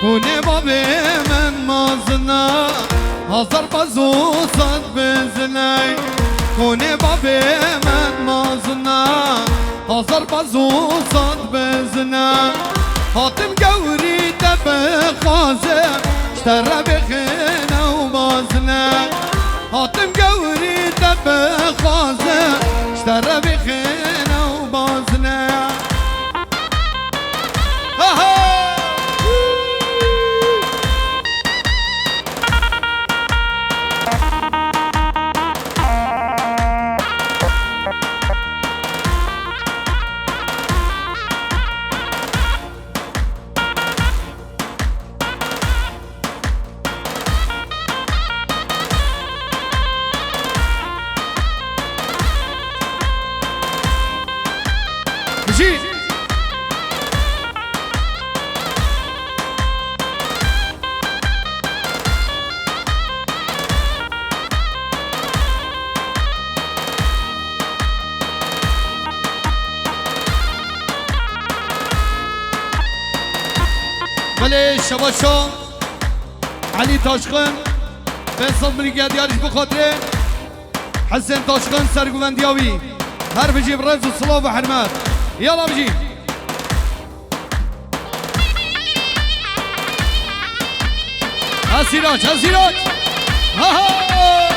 کنه بابی من مازنا هزار بازو صد بزنی کنه بابی من مازنا هزار بازو صد بزنی هاتم گوری دب خازه اشتره بخینه و بازنه هاتم گوری دب خازه اشتره بخینه و بازنه بجي بله شباشو علي تاشقن فيصل بريغاديارش بخاطره حسن تاشقن سرگوندیاوی هر بجيب رمز الصلاة وحرمات يلا بجي ها سراج ها سراج ها ها